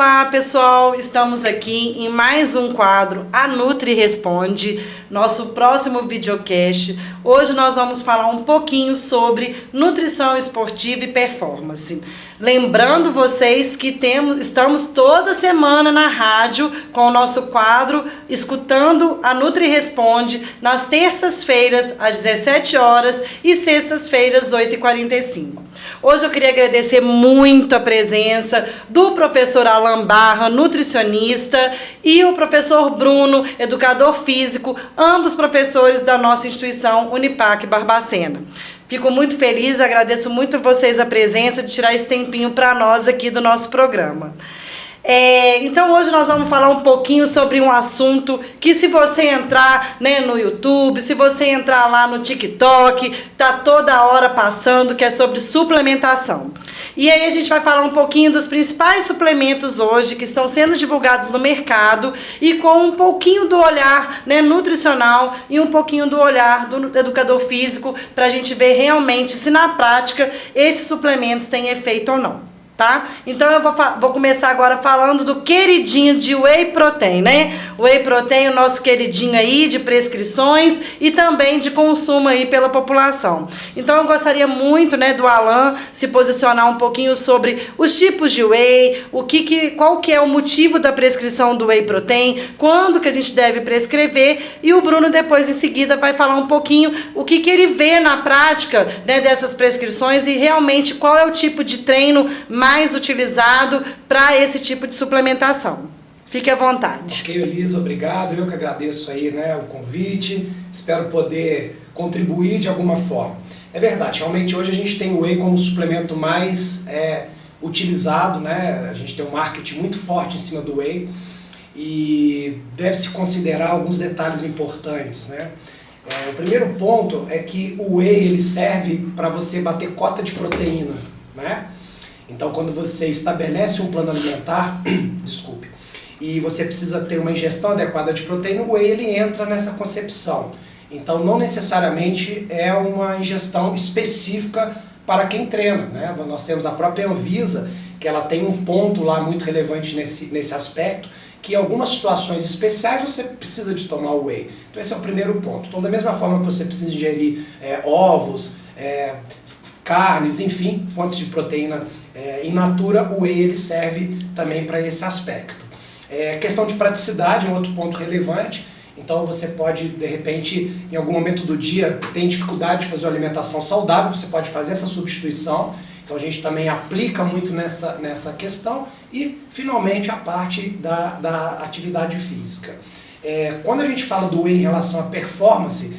Olá pessoal, estamos aqui em mais um quadro A Nutri Responde, nosso próximo videocast. Hoje nós vamos falar um pouquinho sobre nutrição esportiva e performance. Lembrando vocês que estamos toda semana na rádio com o nosso quadro Escutando a Nutri Responde, nas terças-feiras às 17 horas e sextas-feiras às 8h45. Hoje eu queria agradecer muito a presença do professor Alan Barra, nutricionista, e o professor Bruno, educador físico, ambos professores da nossa instituição Unipac Barbacena. Fico muito feliz, agradeço muito a vocês a presença de tirar esse tempinho para nós aqui do nosso programa. Então hoje nós vamos falar um pouquinho sobre um assunto que, se você entrar, no YouTube, se você entrar lá no TikTok, tá toda hora passando, que é sobre suplementação. E aí a gente vai falar um pouquinho dos principais suplementos hoje que estão sendo divulgados no mercado, e com um pouquinho do olhar nutricional e um pouquinho do olhar do educador físico, para a gente ver realmente se na prática esses suplementos têm efeito ou não. Tá? Então eu vou começar agora falando do queridinho de Whey Protein, Whey Protein, o nosso queridinho aí de prescrições e também de consumo aí pela população. Então eu gostaria muito, do Alan se posicionar um pouquinho sobre os tipos de Whey, qual que é o motivo da prescrição do Whey Protein, quando que a gente deve prescrever, e o Bruno depois em seguida vai falar um pouquinho o que ele vê na prática, dessas prescrições e realmente qual é o tipo de treino mais utilizado para esse tipo de suplementação. Fique à vontade. Ok, Elisa, obrigado. Eu que agradeço aí, o convite. Espero poder contribuir de alguma forma. É verdade, realmente hoje a gente tem o Whey como suplemento mais utilizado, A gente tem um marketing muito forte em cima do Whey e deve-se considerar alguns detalhes importantes, O primeiro ponto é que o Whey ele serve para você bater cota de proteína, Então, quando você estabelece um plano alimentar, desculpe, e você precisa ter uma ingestão adequada de proteína, o Whey ele entra nessa concepção. Então, não necessariamente é uma ingestão específica para quem treina, Nós temos a própria Anvisa, que ela tem um ponto lá muito relevante nesse aspecto, que em algumas situações especiais você precisa de tomar o Whey. Então, esse é o primeiro ponto. Então, da mesma forma que você precisa ingerir ovos, carnes, enfim, fontes de proteína in natura, o Whey ele serve também para esse aspecto. Questão de praticidade é um outro ponto relevante. Então você pode, de repente, em algum momento do dia, tem dificuldade de fazer uma alimentação saudável, você pode fazer essa substituição. Então a gente também aplica muito nessa questão. E, finalmente, a parte da atividade física. Quando a gente fala do Whey em relação à performance,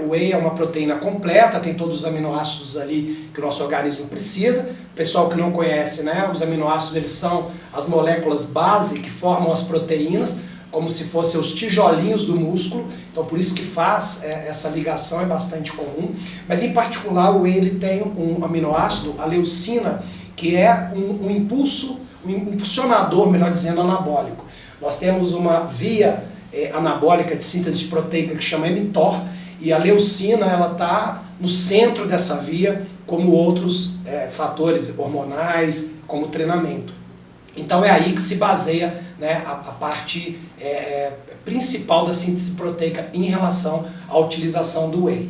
o Whey é uma proteína completa, tem todos os aminoácidos ali que o nosso organismo precisa. O pessoal que não conhece, os aminoácidos eles são as moléculas base que formam as proteínas, como se fossem os tijolinhos do músculo. Então por isso que faz essa ligação, é bastante comum. Mas em particular o Whey ele tem um aminoácido, a leucina, que é um impulsionador, melhor dizendo, anabólico. Nós temos uma via anabólica de síntese proteica que chama mTOR, e a leucina ela está no centro dessa via, como outros fatores hormonais, como treinamento. Então é aí que se baseia a parte principal da síntese proteica em relação à utilização do Whey.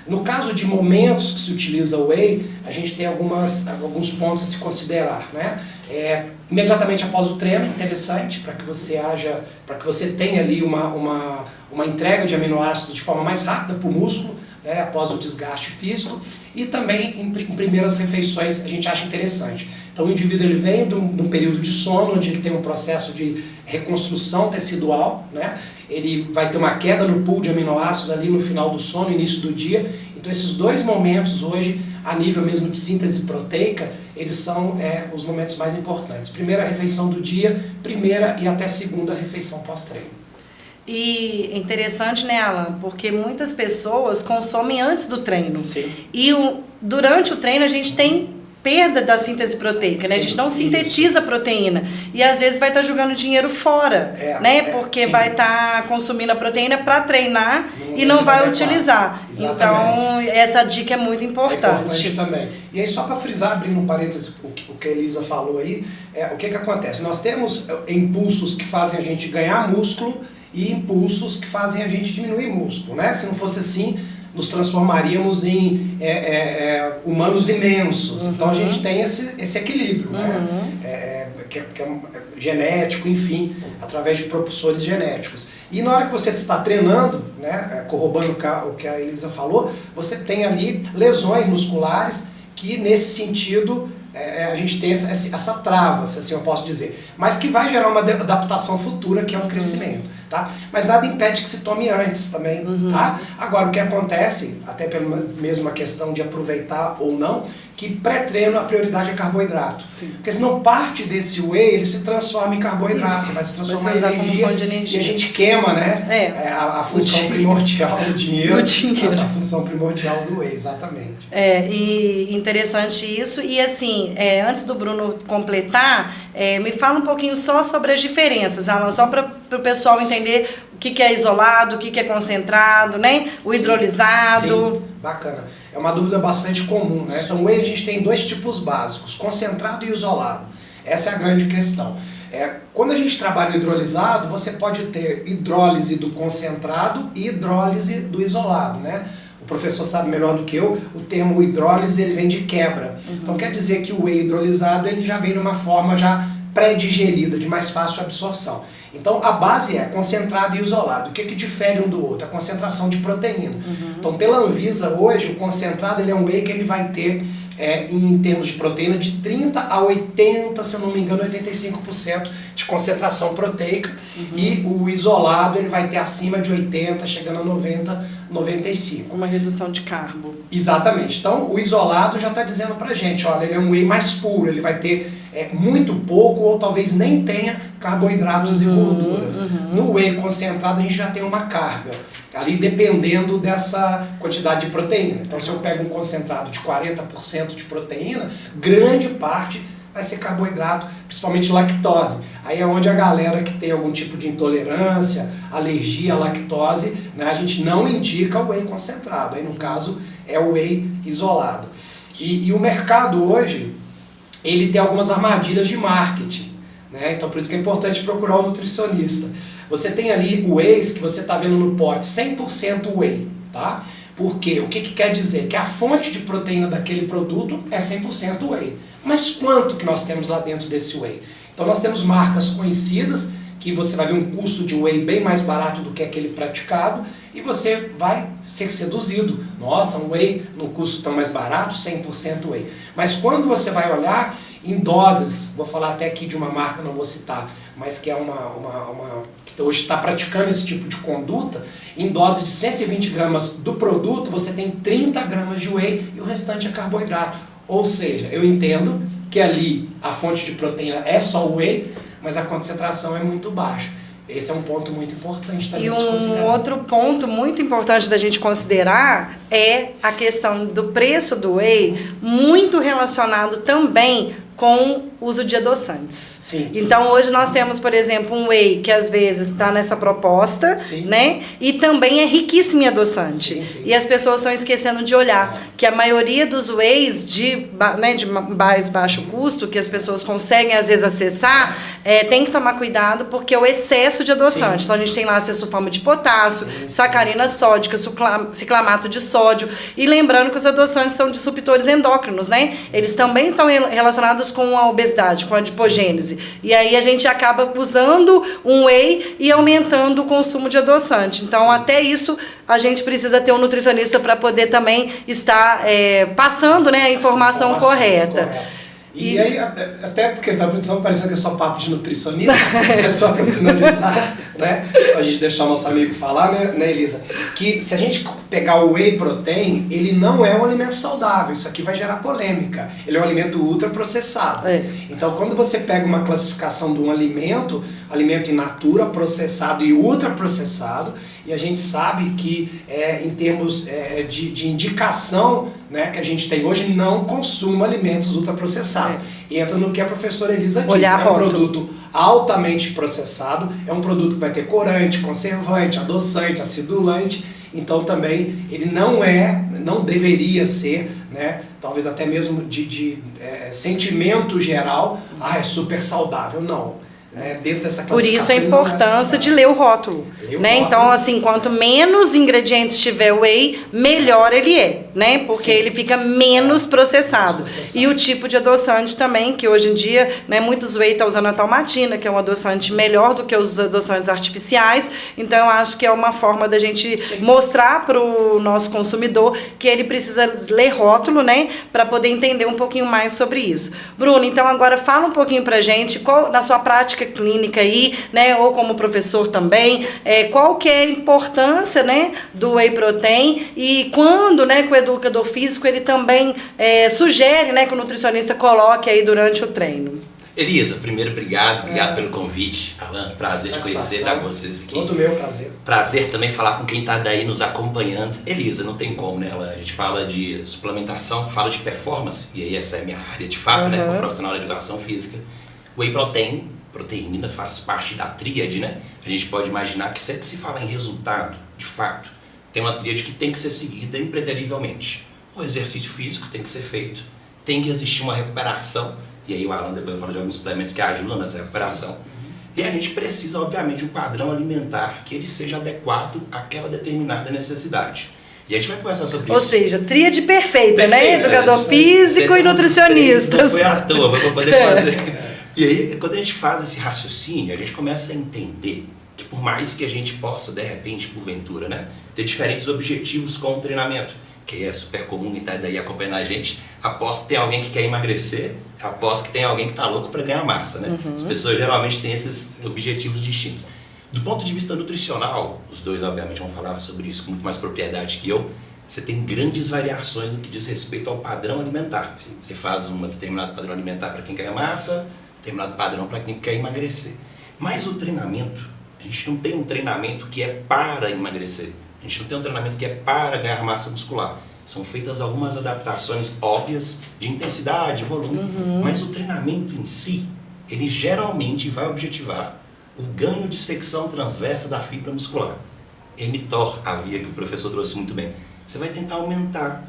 No caso de momentos que se utiliza o Whey, a gente tem alguns pontos a se considerar. Imediatamente após o treino, interessante, para que você tenha ali uma entrega de aminoácidos de forma mais rápida para o músculo, após o desgaste físico, e também em primeiras refeições a gente acha interessante. Então o indivíduo ele vem de um período de sono, onde ele tem um processo de reconstrução tecidual, ele vai ter uma queda no pool de aminoácidos ali no final do sono, início do dia. Então esses dois momentos hoje, a nível mesmo de síntese proteica, eles são os momentos mais importantes. Primeira refeição do dia, primeira e até segunda refeição pós-treino. E é interessante, Alan, porque muitas pessoas consomem antes do treino. Sim. E durante o treino a gente tem perda da síntese proteica, né? A gente não Sim, sintetiza proteína. E às vezes vai estar jogando dinheiro fora, né? Porque sim. vai estar consumindo a proteína para treinar No e não momento vai adequado. utilizar. Exatamente. Então, essa dica é muito importante. É importante também. E aí, só para frisar, abrindo um parênteses, o que a Elisa falou aí, o que acontece? Nós temos impulsos que fazem a gente ganhar músculo e impulsos que fazem a gente diminuir músculo, né? Se não fosse assim, nos transformaríamos em humanos imensos. Então a gente tem esse equilíbrio, né? Que é genético, enfim, através de propulsores genéticos. E na hora que você está treinando, né, corroborando o que a Elisa falou, você tem ali lesões musculares que, nesse sentido, a gente tem essa trava, se assim eu posso dizer, mas que vai gerar uma adaptação futura, que é um crescimento, tá? Mas nada impede que se tome antes também, tá? Agora, o que acontece, até pela mesma questão de aproveitar ou não, que pré-treino a prioridade é carboidrato. Sim. Porque senão parte desse whey, ele se transforma em carboidrato, Isso. vai se transformar Vai se em usar como fonte de energia. e a gente queima, né? A função primordial do dinheiro. O dinheiro. A função primordial do whey, exatamente. E interessante isso. E assim, antes do Bruno completar, me fala um pouquinho só sobre as diferenças, Alan, só para o pessoal entender o que é isolado, o que é concentrado, né? O hidrolisado. Sim, bacana. É uma dúvida bastante comum, né? Então, o whey a gente tem dois tipos básicos, concentrado e isolado. Essa é a grande questão. Quando a gente trabalha o hidrolisado, você pode ter hidrólise do concentrado e hidrólise do isolado, né? O professor sabe melhor do que eu, o termo hidrólise ele vem de quebra. Então quer dizer que o whey hidrolisado ele já vem numa forma já pré-digerida, de mais fácil absorção. Então a base é concentrado e isolado. O que difere um do outro? A concentração de proteína. Então pela Anvisa hoje, o concentrado ele é um whey que ele vai ter, em termos de proteína, de 30 a 80, se eu não me engano, 85% de concentração proteica. E o isolado ele vai ter acima de 80, chegando a 90, 95. Uma redução de carbo. Exatamente. Então o isolado já está dizendo pra gente, olha, ele é um whey mais puro, ele vai ter muito pouco ou talvez nem tenha carboidratos e gorduras. No whey concentrado a gente já tem uma carga, ali dependendo dessa quantidade de proteína. Então se eu pego um concentrado de 40% de proteína, grande parte vai ser carboidrato, principalmente lactose. Aí é onde a galera que tem algum tipo de intolerância, alergia à lactose, né, a gente não indica o whey concentrado. Aí no caso é o whey isolado. E o mercado hoje, ele tem algumas armadilhas de marketing, né? Então por isso que é importante procurar um nutricionista. Você tem ali wheys que você está vendo no pote, 100% whey, tá? Por quê? O que quer dizer? Que a fonte de proteína daquele produto é 100% whey. Mas quanto que nós temos lá dentro desse whey? Então nós temos marcas conhecidas, que você vai ver um custo de whey bem mais barato do que aquele praticado, e você vai ser seduzido. Nossa, um whey no custo tão mais barato, 100% whey. Mas quando você vai olhar em doses, vou falar até aqui de uma marca, não vou citar, mas que é que hoje está praticando esse tipo de conduta, em dose de 120 gramas do produto, você tem 30 gramas de whey e o restante é carboidrato. Ou seja, eu entendo que ali a fonte de proteína é só o whey, mas a concentração é muito baixa. Esse é um ponto muito importante também de se considerar. E um outro ponto muito importante da gente considerar é a questão do preço do whey, muito relacionado também com o uso de adoçantes. Sim. Então hoje nós temos, por exemplo, um whey que às vezes está nessa proposta, Sim. né? E também é riquíssimo em adoçante. Sim. E as pessoas estão esquecendo de olhar que a maioria dos wheys de mais baixo custo, que as pessoas conseguem às vezes acessar, tem que tomar cuidado porque é o excesso de adoçante. Sim. Então a gente tem lá acesulfame de potássio, sacarina sódica, ciclamato de sódio. E lembrando que os adoçantes são disruptores endócrinos, né? Eles também estão relacionados com a obesidade, com a adipogênese. E aí a gente acaba usando um whey e aumentando o consumo de adoçante. Então, até isso, a gente precisa ter um nutricionista para poder também estar passando, né, a informação correta. E aí, até porque a produção parecendo que é só papo de nutricionista, é só para finalizar, né? Pra gente deixar o nosso amigo falar, né, Elisa? Que se a gente pegar o whey protein, ele não é um alimento saudável. Isso aqui vai gerar polêmica. Ele é um alimento ultraprocessado. Então, quando você pega uma classificação de um alimento in natura, processado e ultraprocessado, e a gente sabe que em termos de indicação, né, que a gente tem hoje, não consuma alimentos ultraprocessados. Entra no que a professora Elisa disse, é um produto altamente processado, é um produto que vai ter corante, conservante, adoçante, acidulante, então também ele não deveria ser, né, talvez até mesmo de sentimento geral, é super saudável, não. Né, dentro dessa classificação. Por isso a importância de ler o rótulo. Né? Então, assim, quanto menos ingredientes tiver o whey, melhor ele é, né? Porque ele fica menos processado. E o tipo de adoçante também, que hoje em dia, né, muitos whey estão usando a talmatina, que é um adoçante melhor do que os adoçantes artificiais. Então, eu acho que é uma forma da gente mostrar para o nosso consumidor que ele precisa ler rótulo, né? Para poder entender um pouquinho mais sobre isso. Bruno, então agora fala um pouquinho pra gente, qual, na sua prática clínica aí, né, ou como professor também, qual que é a importância, né, do whey protein e quando, né, que o educador físico ele também sugere, né, que o nutricionista coloque aí durante o treino. Elisa, primeiro obrigado pelo convite. Alan, prazer de conhecer vocês aqui. Todo meu prazer. Prazer também falar com quem está daí nos acompanhando. Elisa, não tem como, né, Alan? A gente fala de suplementação, fala de performance, e aí essa é a minha área de fato, né, como profissional de educação física. Whey proteína faz parte da tríade, né? A gente pode imaginar que sempre se fala em resultado, de fato, tem uma tríade que tem que ser seguida impreterivelmente. O exercício físico tem que ser feito, tem que existir uma recuperação, e aí o Alan depois vai falar de alguns suplementos que ajudam nessa recuperação. E a gente precisa, obviamente, de um padrão alimentar que ele seja adequado àquela determinada necessidade. E a gente vai conversar sobre isso. Ou seja, tríade perfeita, né? Educador físico e nutricionista. Não foi à toa, foi para poder fazer. E aí, quando a gente faz esse raciocínio, a gente começa a entender que por mais que a gente possa, de repente, porventura, né, ter diferentes objetivos com o treinamento, que é super comum e está daí acompanhando a gente, aposto que tem alguém que quer emagrecer, aposto que tem alguém que está louco para ganhar massa, né? As pessoas geralmente têm esses objetivos distintos. Do ponto de vista nutricional, os dois obviamente vão falar sobre isso com muito mais propriedade que eu, você tem grandes variações no que diz respeito ao padrão alimentar. Você faz um determinado padrão alimentar para quem quer massa, determinado padrão para quem quer emagrecer. Mas o treinamento, a gente não tem um treinamento que é para emagrecer. A gente não tem um treinamento que é para ganhar massa muscular. São feitas algumas adaptações óbvias de intensidade, volume. Mas o treinamento em si, ele geralmente vai objetivar o ganho de secção transversa da fibra muscular. mTOR, a via que o professor trouxe muito bem. Você vai tentar aumentar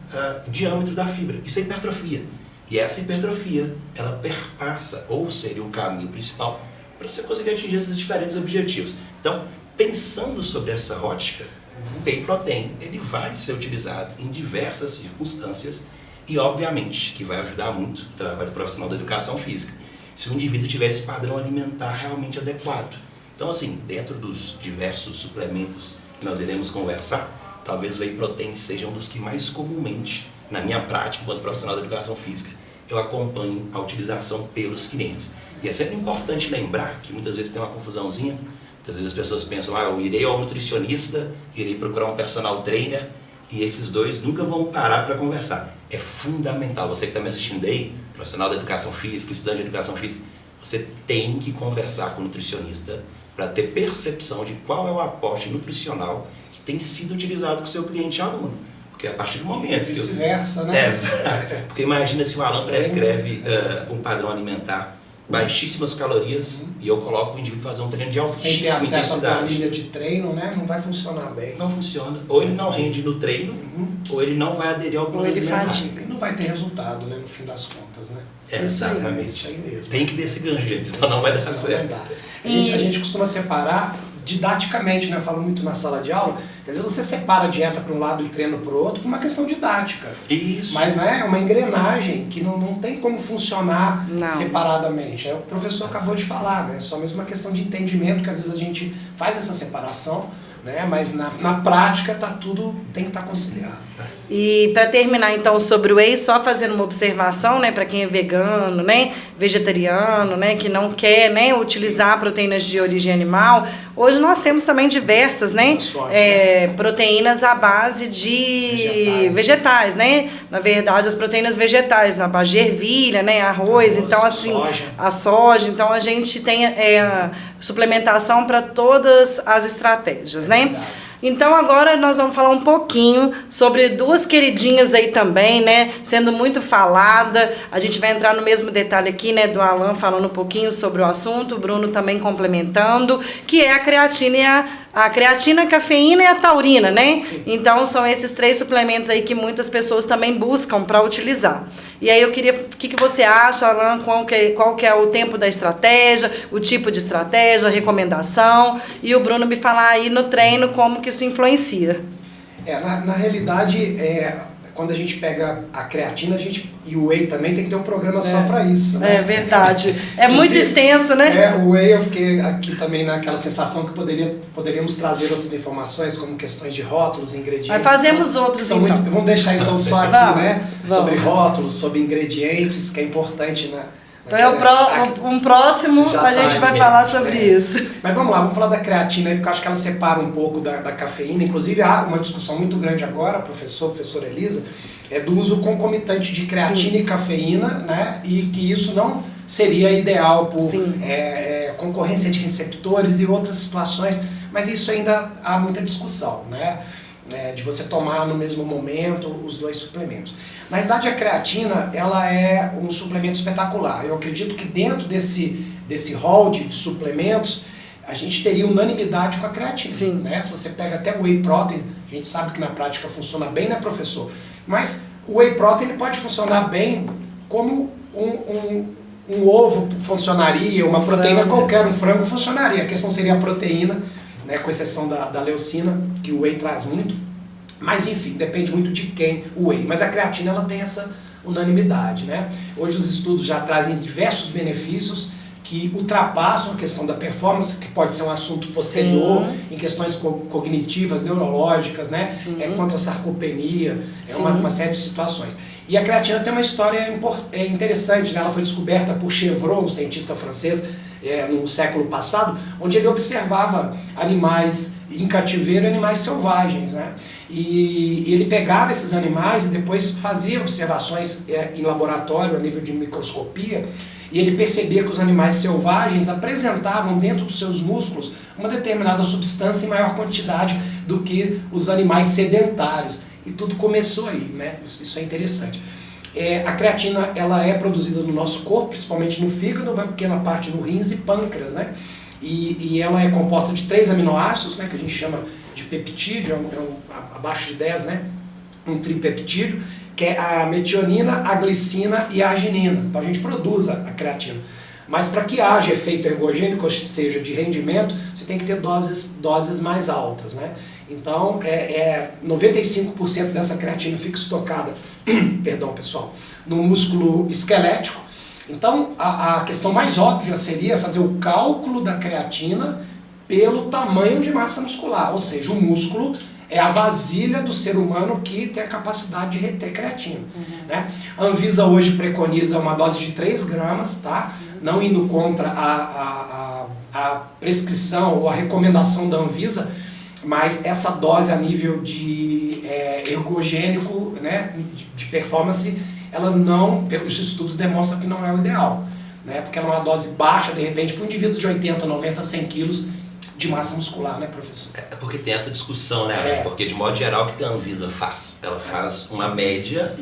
o diâmetro da fibra. Isso é hipertrofia. E essa hipertrofia, ela perpassa, ou seria o caminho principal, para você conseguir atingir esses diferentes objetivos. Então, pensando sobre essa ótica, o whey protein, ele vai ser utilizado em diversas circunstâncias e, obviamente, que vai ajudar muito o trabalho do profissional da educação física, se o indivíduo tiver esse padrão alimentar realmente adequado. Então, assim, dentro dos diversos suplementos que nós iremos conversar, talvez o whey protein seja um dos que mais comumente, na minha prática, enquanto profissional da educação física, eu acompanho a utilização pelos clientes. E é sempre importante lembrar que muitas vezes tem uma confusãozinha, muitas vezes as pessoas pensam, eu irei ao nutricionista, irei procurar um personal trainer, e esses dois nunca vão parar para conversar. É fundamental, você que está me assistindo aí, profissional da educação física, estudante de educação física, você tem que conversar com o nutricionista para ter percepção de qual é o aporte nutricional que tem sido utilizado com o seu cliente e aluno. Porque a partir do momento... E vice-versa, né? Porque imagina se o Alan prescreve um padrão alimentar, baixíssimas calorias, e eu coloco o indivíduo fazer um treino de altíssima intensidade. Sem ter acesso à planilha de treino, né? Não vai funcionar bem. Não funciona. Ou ele não rende no treino, ou ele não vai aderir ao plano alimentar. E não vai ter resultado, né? No fim das contas, né? Exatamente. Isso aí mesmo. Tem que ter esse gancho, gente, senão não vai dar certo. A gente costuma separar didaticamente, né? Eu falo muito na sala de aula, quer dizer, você separa a dieta para um lado e treino para o outro por uma questão didática. Isso. Mas não é uma engrenagem que não tem como funcionar separadamente. É o que o professor acabou de falar, né? É só mesmo uma questão de entendimento que às vezes a gente faz essa separação, né? Mas na prática tem que estar conciliado. E para terminar então sobre o whey, só fazendo uma observação, né, para quem é vegano, né, vegetariano, né, que não quer, né, utilizar proteínas de origem animal, hoje nós temos também diversas, né, proteínas à base de vegetais, né, na verdade as proteínas vegetais, na base de ervilha, né, arroz, então assim, a soja, então a gente tem suplementação para todas as estratégias, né. Então agora nós vamos falar um pouquinho sobre duas queridinhas aí também, né? Sendo muito falada. A gente vai entrar no mesmo detalhe aqui, né? Do Alan falando um pouquinho sobre o assunto, o Bruno também complementando, que é a creatina e a creatina, a cafeína e a taurina, né? Sim. Então são esses 3 suplementos aí que muitas pessoas também buscam para utilizar. E aí eu queria, o que você acha, Alan, qual que é o tempo da estratégia, o tipo de estratégia, a recomendação, e o Bruno me falar aí no treino como que isso influencia. Na realidade, quando a gente pega a creatina, e o whey também tem que ter um programa só para isso, né? É verdade. É muito extenso, né? O whey, eu fiquei aqui também naquela sensação que poderíamos trazer outras informações, como questões de rótulos, ingredientes. Mas fazemos outros, então. Vamos deixar então só aqui, né? Sobre rótulos, sobre ingredientes, que é importante, né? Então um próximo a gente vai falar sobre isso. Mas vamos lá, vamos falar da creatina aí, porque eu acho que ela separa um pouco da cafeína. Inclusive há uma discussão muito grande agora, professora Elisa, do uso concomitante de creatina e cafeína, né? E que isso não seria ideal por concorrência de receptores e outras situações, mas isso ainda há muita discussão, né? De você tomar no mesmo momento os 2 suplementos. Na verdade, a creatina, ela é um suplemento espetacular. Eu acredito que dentro desse hall de suplementos, a gente teria unanimidade com a creatina. Sim. Né? Se você pega até o whey protein, a gente sabe que na prática funciona bem, né, professor? Mas o whey protein ele pode funcionar bem como um ovo funcionaria, uma proteína qualquer, um frango funcionaria. A questão seria a proteína, né, com exceção da leucina, que o whey traz muito. Mas enfim, depende muito de quem o whey. Mas a creatina ela tem essa unanimidade, né? Hoje os estudos já trazem diversos benefícios que ultrapassam a questão da performance, que pode ser um assunto posterior, em questões cognitivas, neurológicas, né? Contra a sarcopenia, uma série de situações. E a creatina tem uma história interessante, né? Ela foi descoberta por Chevreul, um cientista francês, no século passado, onde ele observava animais em cativeiro e animais selvagens, né? E ele pegava esses animais e depois fazia observações em laboratório, a nível de microscopia, e ele percebia que os animais selvagens apresentavam dentro dos seus músculos uma determinada substância em maior quantidade do que os animais sedentários. E tudo começou aí, né? Isso é interessante. A creatina ela é produzida no nosso corpo, principalmente no fígado, uma pequena parte no rins e pâncreas, né? E ela é composta de 3 aminoácidos, né, que a gente chama de peptídeo, abaixo de 10, né? Um tripeptídeo, que é a metionina, a glicina e a arginina. Então a gente produz a creatina. Mas para que haja efeito ergogênico, ou seja, de rendimento, você tem que ter doses mais altas, né? Então, 95% dessa creatina fica estocada, perdão pessoal, no músculo esquelético. Então, a questão mais óbvia seria fazer o cálculo da creatina pelo tamanho de massa muscular, ou seja, o músculo é a vasilha do ser humano que tem a capacidade de reter creatina. Né? A Anvisa hoje preconiza uma dose de 3 gramas, tá? Não indo contra a prescrição ou a recomendação da Anvisa, mas essa dose a nível de ergogênico, né, de performance, ela não, pelos estudos demonstram que não é o ideal, né, porque ela é uma dose baixa, de repente, para um indivíduo de 80, 90, 100 quilos de massa muscular, né, professor? É porque tem essa discussão, né? Porque de modo geral o que a Anvisa faz? Ela faz uma média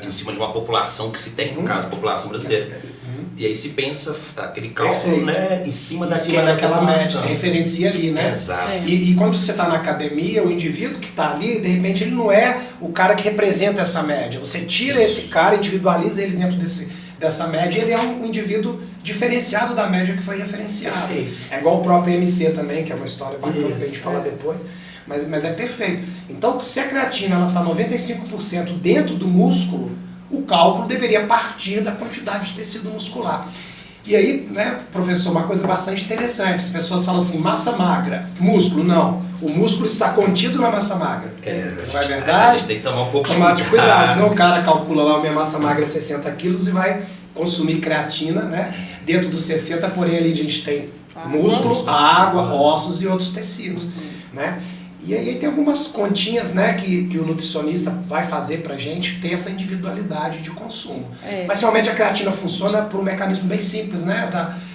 em cima de uma população que se tem, no caso, a população brasileira. E aí se pensa aquele cálculo, né, em cima daquela média, se referencia ali, né? Exato. E quando você está na academia, o indivíduo que está ali, de repente ele não é o cara que representa essa média. Você tira esse cara, individualiza ele dentro dessa média, e ele é um indivíduo diferenciado da média que foi referenciado. Perfeito. É igual o próprio MC também, que é uma história bacana pra gente falar depois, mas é perfeito. Então, se a creatina está 95% dentro do músculo, o cálculo deveria partir da quantidade de tecido muscular. E aí, né, professor, uma coisa bastante interessante, as pessoas falam assim, massa magra, músculo, não. O músculo está contido na massa magra. Não é verdade? A gente tem que tomar um pouco de cuidado, senão o cara calcula lá, a minha massa magra é 60 quilos e vai consumir creatina, né? Dentro dos 60, porém, ali a gente tem músculo, água, ossos e outros tecidos, né? E aí tem algumas continhas, né, que o nutricionista vai fazer pra gente ter essa individualidade de consumo. Mas realmente a creatina funciona por um mecanismo bem simples, né?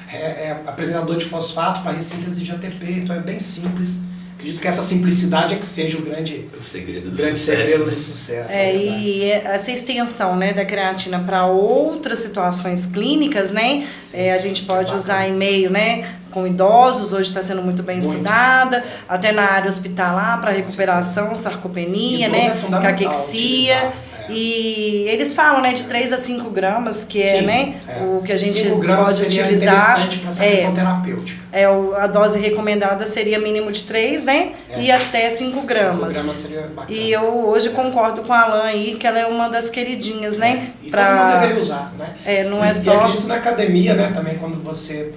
É apresentador de fosfato para ressíntese de ATP, então é bem simples Acredito que essa simplicidade é que seja o segredo do grande sucesso. segredo do sucesso. E essa extensão, né, da creatina para outras situações clínicas, né? A gente pode usar em meio, né, com idosos, hoje está sendo muito bem estudada, até na área hospitalar para recuperação, sarcopenia, idoso né, é fundamental caquexia. utilizar. E eles falam, né, de 3 a 5 gramas, que Sim, né, o que a gente 5 gramas pode seria utilizar. interessante para essa questão terapêutica. A dose recomendada seria mínimo de 3, né? E até 5 gramas. 5 gramas seria bacana. E eu hoje concordo com a Alan aí, que ela é uma das queridinhas, né? E todo mundo deveria usar, né? Não é e só... acredito na academia, né, também quando você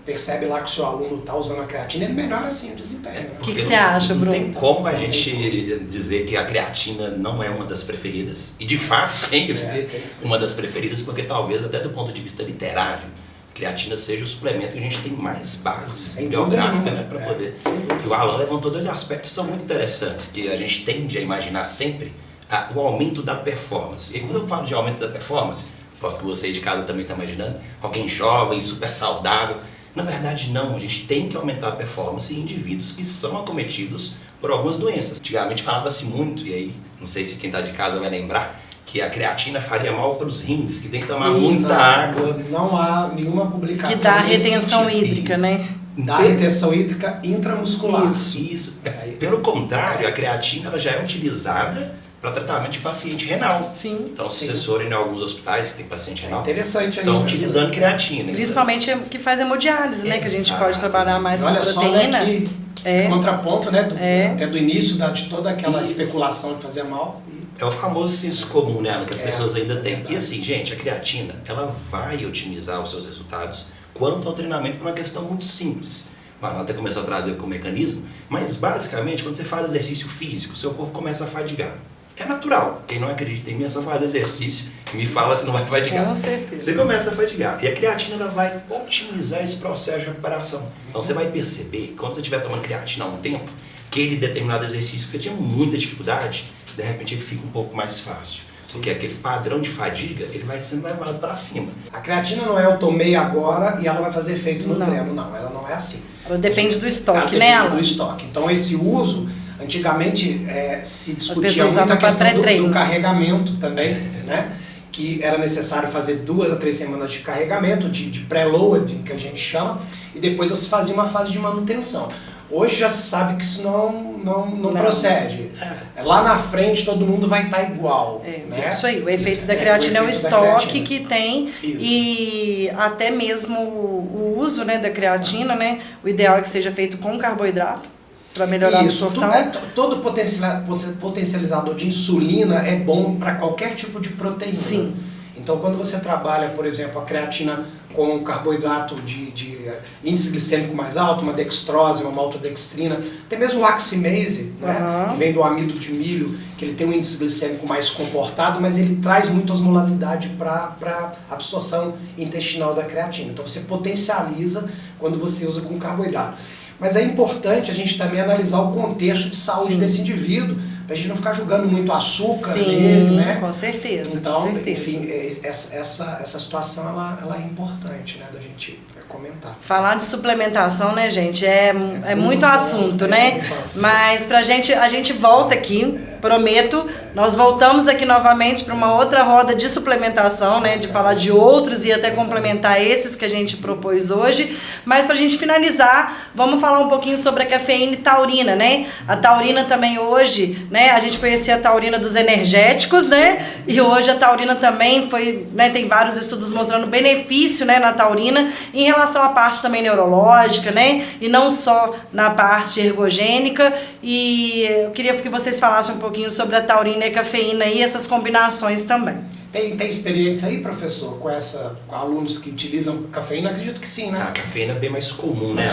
percebe lá que o seu aluno está usando a creatina, ele melhora assim o desempenho. Né? O que você acha, Bruno? Não tem como a gente dizer que a creatina não é uma das preferidas. E de fato tem que ser uma das preferidas, porque talvez até do ponto de vista literário, creatina seja o suplemento que a gente tem mais bases bibliográficas, né, para poder. E o Alan levantou 2 aspectos que são muito interessantes, que a gente tende a imaginar sempre o aumento da performance. E quando eu falo de aumento da performance, posso que você de casa também está imaginando, alguém jovem, super saudável. Na verdade não, a gente tem que aumentar a performance em indivíduos que são acometidos por algumas doenças. Antigamente falava-se muito, e aí não sei se quem está de casa vai lembrar, que a creatina faria mal para os rins, que tem que tomar muita água. Não há nenhuma publicação que dá retenção hídrica, né? Dá retenção hídrica intramuscular. Isso. Pelo contrário, a creatina ela já é utilizada para tratamento de paciente renal. Sim. Então, se vocês forem em alguns hospitais que tem paciente renal, interessante estão utilizando creatina. Principalmente que faz hemodiálise, né? Que a gente pode trabalhar mais com proteína. Olha só, né, que contraponto, né? Até do início de toda aquela especulação de fazer mal. É o famoso senso comum, né, que as pessoas ainda têm. E assim, gente, a creatina, ela vai otimizar os seus resultados quanto ao treinamento por uma questão muito simples. O Alan até começou a trazer com o mecanismo, mas basicamente, quando você faz exercício físico, seu corpo começa a fadigar. É natural. Quem não acredita em mim é só fazer exercício e me fala se não vai fadigar. Com certeza. Você começa a fadigar. E a creatina ela vai otimizar esse processo de recuperação. Então você vai perceber, quando você estiver tomando creatina há um tempo, aquele determinado exercício que você tinha muita dificuldade, de repente ele fica um pouco mais fácil. Porque aquele padrão de fadiga, ele vai sendo levado para cima. A creatina não é eu tomei agora e ela vai fazer efeito no treino, não. Ela não é assim. Ela depende do estoque, né? Ela depende do estoque. Então esse uso, antigamente se discutia muito usavam a questão do pré-treino. carregamento também, né? Que era necessário fazer 2 a 3 semanas de carregamento, de pré-loading, que a gente chama, e depois você fazia uma fase de manutenção. Hoje já se sabe que isso não procede. Lá na frente todo mundo vai estar igual. Né? Isso aí, o efeito da creatina é o estoque que tem. Isso. E até mesmo o uso, né, da creatina, né? O ideal é que seja feito com carboidrato para melhorar a absorção. Todo potencializador de insulina é bom para qualquer tipo de proteína. Sim. Então, quando você trabalha, por exemplo, a creatina com carboidrato de índice glicêmico mais alto, uma dextrose, uma maltodextrina, até mesmo o oximase, né, que vem do amido de milho, que ele tem um índice glicêmico mais comportado, mas ele traz muito osmolalidade para absorção intestinal da creatina. Então, você potencializa quando você usa com carboidrato. Mas é importante a gente também analisar o contexto de saúde desse indivíduo, para a gente não ficar julgando muito açúcar nele, né? Com certeza. Então, com certeza. Enfim, essa situação ela é importante, né, da gente comentar. Falar de suplementação, né, gente, é muito assunto, né? Mas a gente volta aqui, prometo, nós voltamos aqui novamente para uma outra roda de suplementação, né, de falar de outros e até complementar esses que a gente propôs hoje. Mas para a gente finalizar, vamos falar um pouquinho sobre a cafeína e taurina, né? A taurina também hoje, né, a gente conhecia a taurina dos energéticos, né? E hoje a taurina também tem vários estudos mostrando benefício, né, na taurina em relação à parte também neurológica, né? E não só na parte ergogênica. E eu queria que vocês falassem um pouquinho sobre a taurina e a cafeína e essas combinações também. Tem experiência aí, professor, com alunos que utilizam cafeína? Acredito que sim, né? A cafeína é bem mais comum, né?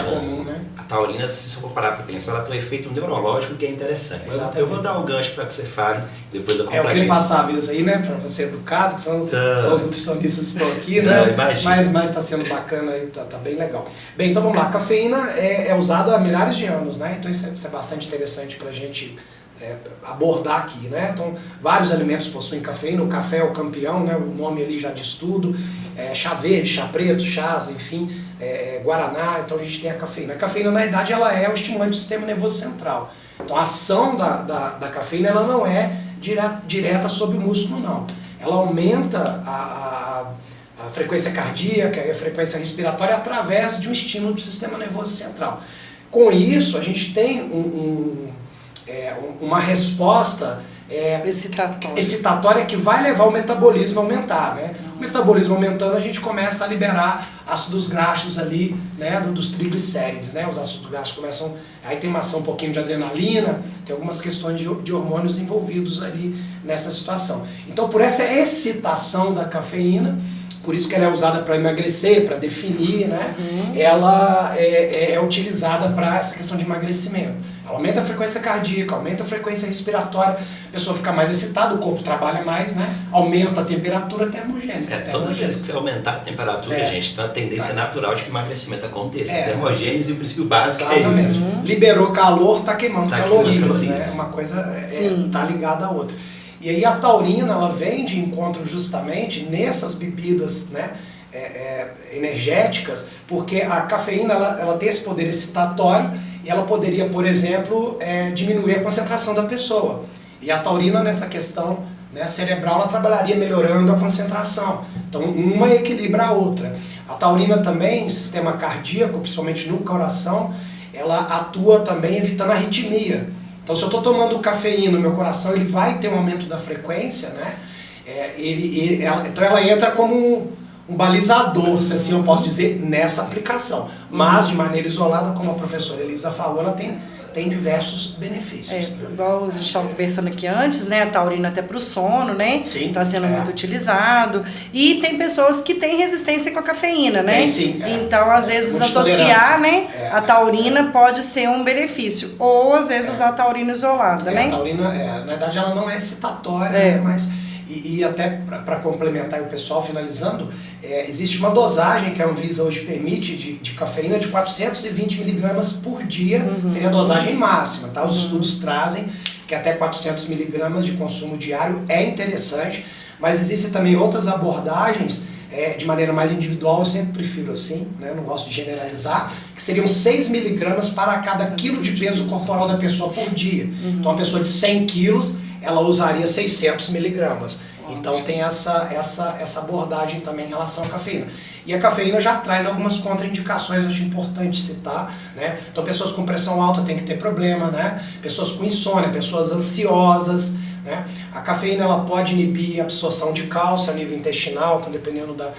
A taurina, se for parar para pensar, ela tem um efeito neurológico que é interessante. Eu vou dar um gancho para que você fale, depois eu complemento. Eu queria passar a vez aí, né, para você educado, só os nutricionistas estão aqui, né? Mas está sendo bacana aí, tá bem legal. Bem, então vamos lá. A cafeína é usada há milhares de anos, né? Então isso é bastante interessante para a gente abordar aqui, né? Então, vários alimentos possuem cafeína, o café é o campeão, né? O nome ali já diz tudo, chá verde, chá preto, chás, enfim, guaraná, então a gente tem a cafeína. A cafeína, na verdade, ela é o estimulante do sistema nervoso central. Então, a ação da cafeína, ela não é direta sobre o músculo, não. Ela aumenta a frequência cardíaca e a frequência respiratória através de um estímulo do sistema nervoso central. Com isso, a gente tem uma resposta excitatória que vai levar o metabolismo a aumentar, né? O metabolismo aumentando, a gente começa a liberar ácidos graxos ali, né, dos triglicérides, né? Os ácidos graxos começam, aí tem uma ação um pouquinho de adrenalina, tem algumas questões de hormônios envolvidos ali nessa situação. Então, por essa excitação da cafeína, por isso que ela é usada para emagrecer, para definir, né? Ela é utilizada para essa questão de emagrecimento. Ela aumenta a frequência cardíaca, aumenta a frequência respiratória, a pessoa fica mais excitada, o corpo trabalha mais, né? Aumenta a temperatura termogênica. Toda vez que você aumentar a temperatura, gente, então a tendência natural de que o emagrecimento aconteça. Termogênese, o princípio básico é isso. Liberou calor, está queimando calorias, né? Uma coisa está ligada à outra. E aí a taurina, ela vem de encontro justamente nessas bebidas, né, energéticas, porque a cafeína ela tem esse poder excitatório e ela poderia, por exemplo, diminuir a concentração da pessoa. E a taurina, nessa questão, né, cerebral, ela trabalharia melhorando a concentração. Então, uma equilibra a outra. A taurina também, no sistema cardíaco, principalmente no coração, ela atua também evitando a arritmia. Então, se eu estou tomando cafeína, meu coração ele vai ter um aumento da frequência, né? Então, ela entra como um balizador, se assim eu posso dizer, nessa aplicação. Mas, de maneira isolada, como a professora Elisa falou, ela tem diversos benefícios. Igual a gente estava conversando aqui antes, né? A taurina até para o sono, né? Sim. Está sendo muito utilizado. E tem pessoas que têm resistência com a cafeina, né? Sim. Então, às vezes, associar, né? A taurina pode ser um benefício. Ou, às vezes, usar a taurina isolada, né? A taurina, na verdade, ela não é excitatória, né? Mas... E até para complementar o pessoal, finalizando, existe uma dosagem que a Anvisa hoje permite de cafeína de 420 miligramas por dia, seria a dosagem máxima, tá? Os estudos trazem que até 400 miligramas de consumo diário é interessante, mas existem também outras abordagens de maneira mais individual, eu sempre prefiro assim, né? Eu não gosto de generalizar, que seriam 6 miligramas para cada quilo de peso corporal da pessoa por dia. Então, uma pessoa de 100 quilos, ela usaria 600 miligramas. Então tem essa abordagem também em relação à cafeína. E a cafeína já traz algumas contraindicações, eu acho importante citar, né? Então pessoas com pressão alta têm que ter problema, né? Pessoas com insônia, pessoas ansiosas, né? A cafeína ela pode inibir a absorção de cálcio a nível intestinal, então dependendo da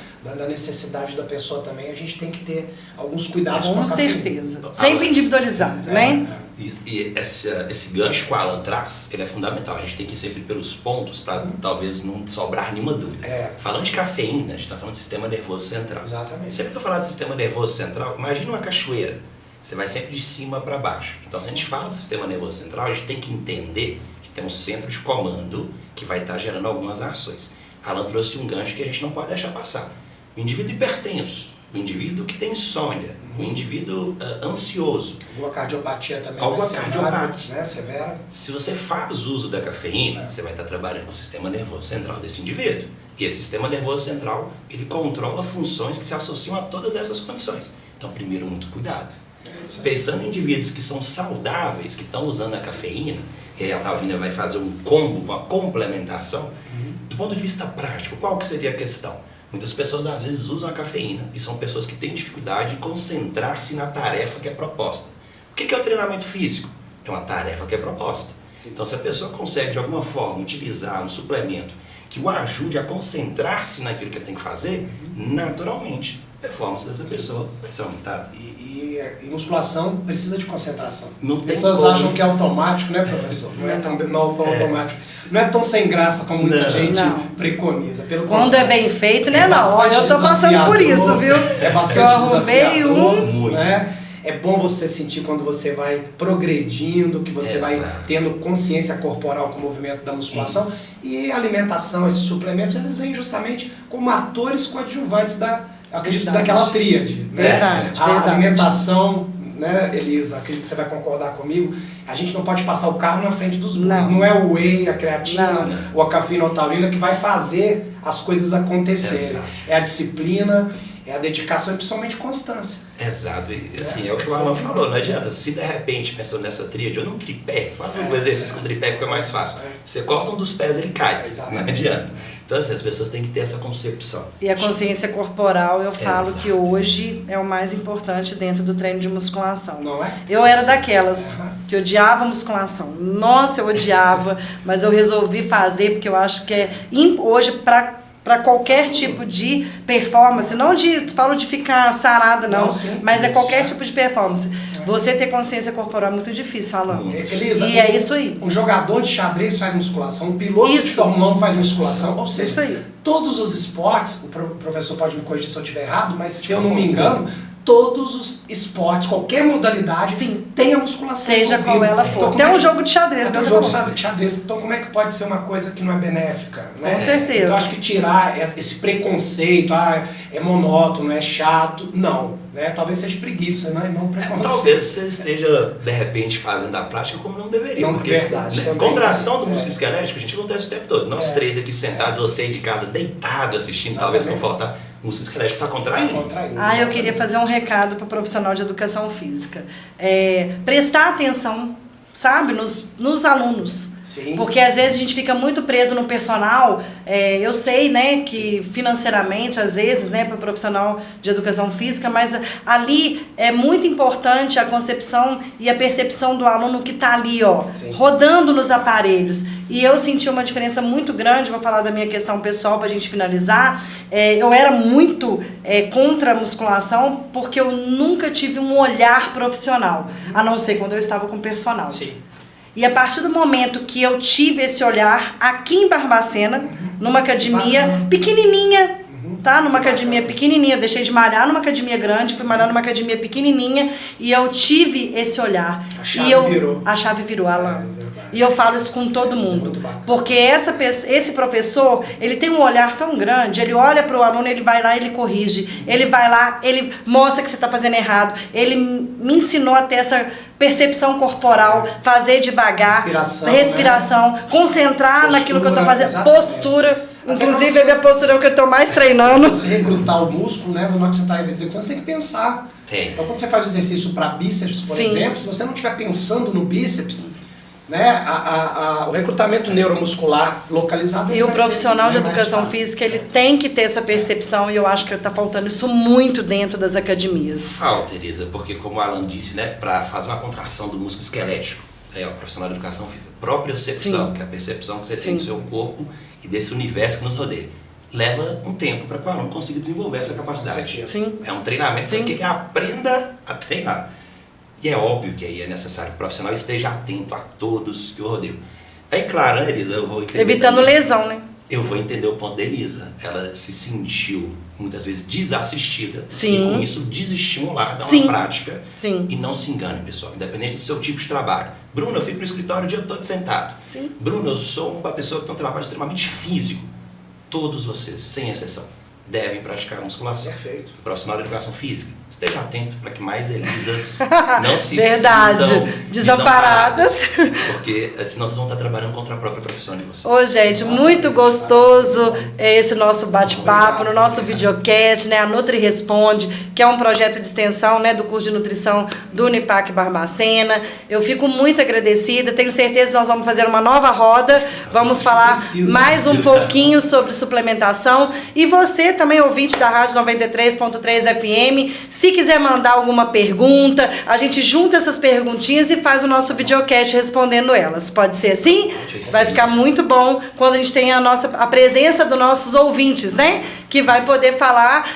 necessidade da pessoa também, a gente tem que ter alguns cuidados com a cafeína. Com certeza. Sempre individualizado, né? E esse gancho que o Alan traz, ele é fundamental. A gente tem que ir sempre pelos pontos para talvez não sobrar nenhuma dúvida. Falando de cafeína, a gente está falando de sistema nervoso central. Exatamente. Sempre que eu falar de sistema nervoso central, imagina uma cachoeira. Você vai sempre de cima para baixo. Então, se a gente fala do sistema nervoso central, a gente tem que entender que tem um centro de comando que vai estar gerando algumas ações. Alan trouxe um gancho que a gente não pode deixar passar. O indivíduo hipertenso, o indivíduo que tem insônia, o indivíduo ansioso. Alguma cardiopatia também. Alguma cardiopatia, né, severa. Se você faz uso da cafeína, você vai estar trabalhando com o sistema nervoso central desse indivíduo. E esse sistema nervoso central, ele controla funções que se associam a todas essas condições. Então, primeiro, muito cuidado. Pensando em indivíduos que são saudáveis, que estão usando a cafeína, e a taurina vai fazer um combo, uma complementação. Do ponto de vista prático, qual que seria a questão? Muitas pessoas às vezes usam a cafeína e são pessoas que têm dificuldade em concentrar-se na tarefa que é proposta. O que é o treinamento físico? É uma tarefa que é proposta. Então, se a pessoa consegue de alguma forma utilizar um suplemento que o ajude a concentrar-se naquilo que ele tem que fazer, naturalmente a performance dessa pessoa vai ser aumentada. E musculação precisa de concentração. As pessoas acham que é automático, né, professor? Não é tão automático. Não é tão sem graça como muita gente preconiza. Quando é bem feito, né? Não, eu tô passando por isso, viu? É bastante desafiador, muito. Né? É bom você sentir quando você vai progredindo, que você vai tendo consciência corporal com o movimento da musculação. E a alimentação, esses suplementos, eles vêm justamente como atores coadjuvantes daquela tríade. Né? Verdade. A alimentação né, Elisa, acredito que você vai concordar comigo, a gente não pode passar o carro na frente dos bois. Não é o whey, a creatina, ou a cafeína ou a taurina que vai fazer as coisas acontecerem. Exato. É a disciplina, é a dedicação e principalmente constância. Exato, e assim, é o que o Alan falou, não adianta, se de repente pensando nessa tríade, ou num tripé, faz um exercício com tripé que é mais fácil, você corta um dos pés, ele cai, não adianta. Então assim, as pessoas têm que ter essa concepção. E a consciência corporal, eu falo que hoje é o mais importante dentro do treino de musculação. Não é? Eu era daquelas que odiava musculação. Nossa, eu odiava, mas eu resolvi fazer porque eu acho que é hoje para qualquer tipo de performance, falo de ficar sarada não, mas é qualquer tipo de performance. Você ter consciência corporal é muito difícil, Alan. Elisa, e é isso aí. Um jogador de xadrez faz musculação, um piloto de Fórmula 1 faz musculação, ou seja, isso aí. Todos os esportes, o professor pode me corrigir se eu estiver errado, mas se eu não me engano, todos os esportes, qualquer modalidade, tem a musculação. Seja qual ela for. Então, até um jogo de xadrez. Até um jogo de xadrez. Então como é que pode ser uma coisa que não é benéfica? Né? Com certeza. Então acho que tirar esse preconceito, é monótono, é chato, não. Né? Talvez seja preguiça, né? E não preconceito. Talvez você esteja, de repente, fazendo a prática como não deveria. Não, porque, verdade. Né? Contração do músculo esquelético, a gente acontece o tempo todo. Nós três aqui sentados, você aí de casa deitado, assistindo, talvez confortável. O músculo esquelético está contraindo. Eu queria fazer um recado para o profissional de educação física. Prestar atenção, sabe, nos alunos. Sim. Porque às vezes a gente fica muito preso no personal. Eu sei, né, que financeiramente, às vezes, né, para o profissional de educação física, mas ali é muito importante a concepção e a percepção do aluno que está ali, rodando nos aparelhos. E eu senti uma diferença muito grande, vou falar da minha questão pessoal para a gente finalizar. Eu era muito contra a musculação porque eu nunca tive um olhar profissional, a não ser quando eu estava com personal. Sim. E a partir do momento que eu tive esse olhar aqui em Barbacena, numa academia pequenininha, tá? Numa academia pequenininha, eu deixei de malhar numa academia grande, fui malhar numa academia pequenininha e eu tive esse olhar. A chave virou, Alan. E eu falo isso com todo mundo. Porque esse professor, ele tem um olhar tão grande, ele olha para o aluno, ele vai lá, ele corrige. Ele vai lá, ele mostra que você está fazendo errado. Ele me ensinou a ter essa percepção corporal, fazer devagar, respiração, né? Concentrar postura, naquilo que eu estou fazendo. Exatamente. Postura. Inclusive, a minha postura é o que eu estou mais treinando. Você recrutar o músculo, né? Na hora que você está executando, você tem que pensar. Então, quando você faz o exercício para bíceps, por exemplo, se você não estiver pensando no bíceps, né, o recrutamento neuromuscular localizado. E o profissional de educação física, ele tem que ter essa percepção, e eu acho que está faltando isso muito dentro das academias. Falta, Elisa, porque como o Alan disse, né, para fazer uma contração do músculo esquelético, o profissional de educação física, propriocepção, que é a percepção que você tem do seu corpo e desse universo que nos rodeia, leva um tempo para que o aluno consiga desenvolver essa capacidade. É um treinamento para que ele aprenda a treinar. E é óbvio que aí é necessário que o profissional esteja atento a todos que o rodeiam. Aí, claro, né, Elisa, eu vou entender... Evitando lesão, né? Eu vou entender o ponto da Elisa. Ela se sentiu, muitas vezes, desassistida. E com isso, desestimular da uma prática. E não se engane, pessoal. Independente do seu tipo de trabalho. Bruno, eu fico no escritório o dia todo sentado. Bruno, eu sou uma pessoa que tem um trabalho extremamente físico. Todos vocês, sem exceção, devem praticar musculação. Perfeito. O profissional de educação física, esteja atento para que mais Elisas não se Verdade. sintam Desamparadas. Porque senão vocês vão estar trabalhando contra a própria profissão de vocês. Ô, gente, muito gostoso esse nosso bate-papo, no nosso videocast, né? A Nutri Responde, que é um projeto de extensão, né, do curso de nutrição do Unipac Barbacena. Eu fico muito agradecida, tenho certeza que nós vamos fazer uma nova roda, vamos falar mais um pouquinho sobre suplementação. E você também, ouvinte da Rádio 93.3 FM, se quiser mandar alguma pergunta, a gente junta essas perguntinhas e faz o nosso videocast respondendo elas. Pode ser assim? Vai ficar muito bom quando a gente tem a presença dos nossos ouvintes, né? Que vai poder falar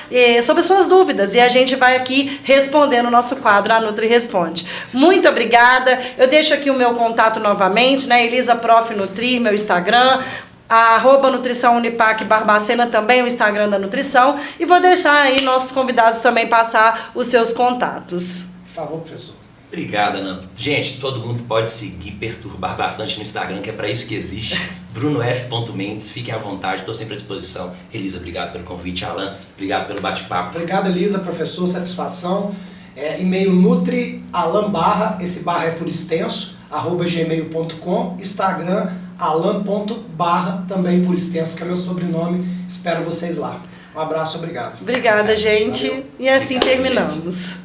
sobre suas dúvidas. E a gente vai aqui respondendo o nosso quadro, a Nutri Responde. Muito obrigada. Eu deixo aqui o meu contato novamente, né? Elisa Prof Nutri, meu Instagram. @Nutrição Unipac Barbacena, também o Instagram da nutrição, e vou deixar aí nossos convidados também passar os seus contatos. Por favor, professor. Obrigado, Ana. Gente, todo mundo pode seguir, perturbar bastante no Instagram, que é para isso que existe. BrunoF.Mendes, fiquem à vontade, estou sempre à disposição. Elisa, obrigado pelo convite. Alan, obrigado pelo bate-papo. Obrigado, Elisa, professor, satisfação. E-mail nutrialan, esse barra é por extenso, @gmail.com, Instagram alan.barra, também por extenso, que é meu sobrenome. Espero vocês lá. Um abraço, obrigado. Obrigada, gente. Valeu. E assim Obrigado, terminamos. gente.